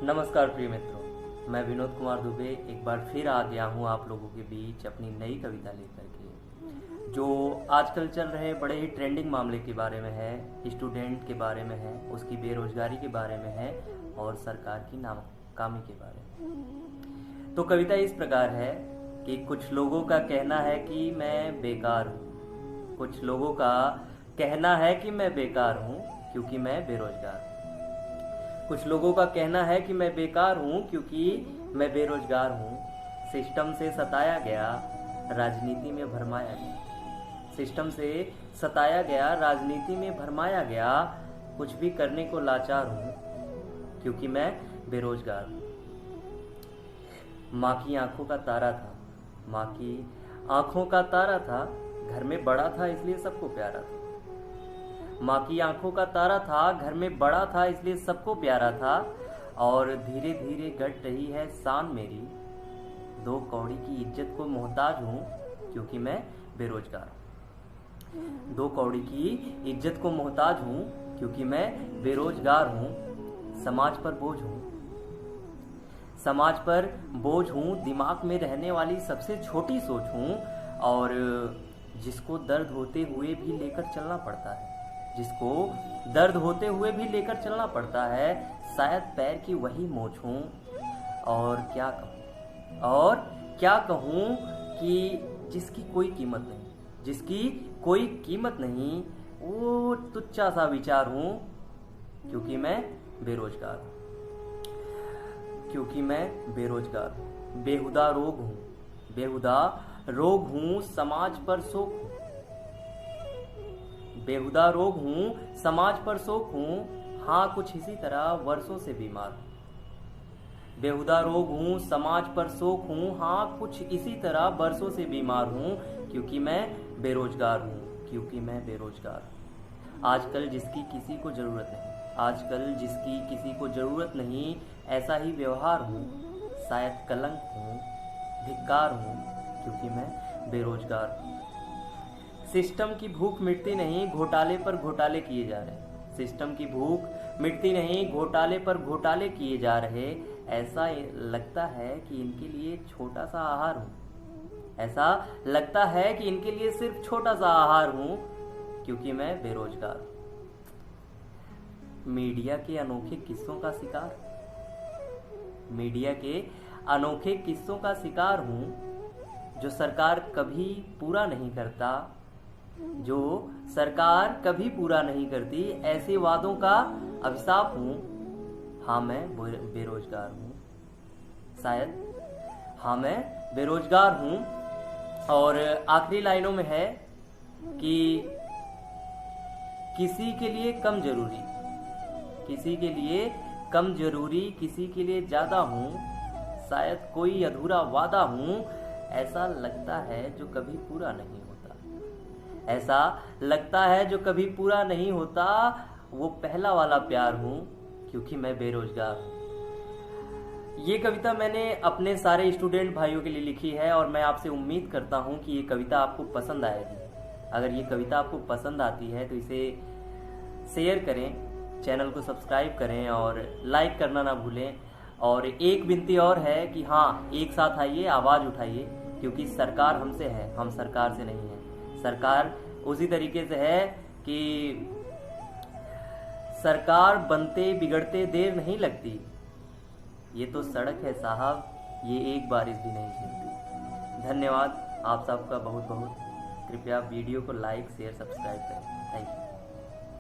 नमस्कार प्रिय मित्रों, मैं विनोद कुमार दुबे एक बार फिर आ गया हूँ आप लोगों के बीच अपनी नई कविता लेकर के, जो आजकल चल रहे बड़े ही ट्रेंडिंग मामले के बारे में है, स्टूडेंट के बारे में है, उसकी बेरोजगारी के बारे में है और सरकार की नाकामी के बारे में। तो कविता इस प्रकार है कि कुछ लोगों का कहना है कि मैं बेकार हूँ, कुछ लोगों का कहना है कि मैं बेकार हूँ क्योंकि मैं बेरोजगार हूँ। कुछ लोगों का कहना है कि मैं बेकार हूँ क्योंकि मैं बेरोजगार हूँ। सिस्टम से सताया गया, राजनीति में भरमाया गया। सिस्टम से सताया गया, राजनीति में भरमाया गया। कुछ भी करने को लाचार हूँ क्योंकि मैं बेरोजगार हूँ। माँ की आंखों का तारा था, माँ की आंखों का तारा था, घर में बड़ा था इसलिए सबको प्यारा था। माँ की आंखों का तारा था, घर में बड़ा था इसलिए सबको प्यारा था। और धीरे धीरे घट रही है शान मेरी, दो कौड़ी की इज्जत को मोहताज हूँ क्योंकि मैं बेरोजगार हूँ। दो कौड़ी की इज्जत को मोहताज हूँ क्योंकि मैं बेरोजगार हूँ। समाज पर बोझ हूँ, समाज पर बोझ हूँ, दिमाग में रहने वाली सबसे छोटी सोच हूँ। और जिसको दर्द होते हुए भी लेकर चलना पड़ता है, जिसको दर्द होते हुए भी लेकर चलना पड़ता है, शायद पैर की वही मोच हूँ। और क्या कहूँ कि जिसकी कोई कीमत नहीं, जिसकी कोई कीमत नहीं, वो तुच्छा सा विचार हूँ क्योंकि मैं बेरोजगार हूँ, क्योंकि मैं बेरोजगार हूँ। बेहुदा रोग हूँ, बेहुदा रोग हूँ, समाज पर शोक हूँ। बेहुदा रोग हूँ, समाज पर शोक हूँ, हाँ कुछ इसी तरह वर्षों से बीमार हूँ। बेहुदा रोग हूँ, समाज पर शोक हूँ, हाँ कुछ इसी तरह वर्षों से बीमार हूँ क्योंकि मैं बेरोजगार हूँ, क्योंकि मैं बेरोजगार हूँ। आजकल जिसकी किसी को जरूरत नहीं, आजकल जिसकी किसी को जरूरत नहीं, ऐसा ही व्यवहार हूँ। शायद कलंक हूँ, धिक्कार हूँ क्योंकि मैं बेरोजगार हूँ। सिस्टम की भूख मिटती नहीं, घोटाले पर घोटाले किए जा रहे। सिस्टम की भूख मिटती नहीं, घोटाले पर घोटाले किए जा रहे। ऐसा लगता है कि इनके लिए छोटा सा आहार हूँ, ऐसा लगता है कि इनके लिए सिर्फ छोटा सा आहार हूँ क्योंकि मैं बेरोजगार हूँ। मीडिया के अनोखे किस्सों का शिकार, मीडिया के अनोखे किस्सों का शिकार हूँ जो सरकार कभी पूरा नहीं करता, जो सरकार कभी पूरा नहीं करती। ऐसे वादों का अभिशाप हूँ। हाँ मैं बेरोजगार हूँ, शायद हाँ मैं बेरोजगार हूँ। और आखिरी लाइनों में है कि किसी के लिए कम जरूरी, किसी के लिए कम जरूरी, किसी के लिए ज्यादा हूँ। शायद कोई अधूरा वादा हूँ। ऐसा लगता है जो कभी पूरा नहीं होता, ऐसा लगता है जो कभी पूरा नहीं होता। वो पहला वाला प्यार हूँ क्योंकि मैं बेरोजगार हूँ। ये कविता मैंने अपने सारे स्टूडेंट भाइयों के लिए लिखी है और मैं आपसे उम्मीद करता हूँ कि ये कविता आपको पसंद आएगी। अगर ये कविता आपको पसंद आती है तो इसे शेयर करें, चैनल को सब्सक्राइब करें और लाइक करना ना भूलें। और एक विनती और है कि हाँ, एक साथ आइए, आवाज़ उठाइए, क्योंकि सरकार हमसे है, हम सरकार से नहीं है। सरकार उसी तरीके से है कि सरकार बनते बिगड़ते देर नहीं लगती। ये तो सड़क है साहब, ये एक बारिश भी नहीं झेलती। धन्यवाद आप सबका बहुत बहुत। कृपया वीडियो को लाइक शेयर सब्सक्राइब करें। Thank you.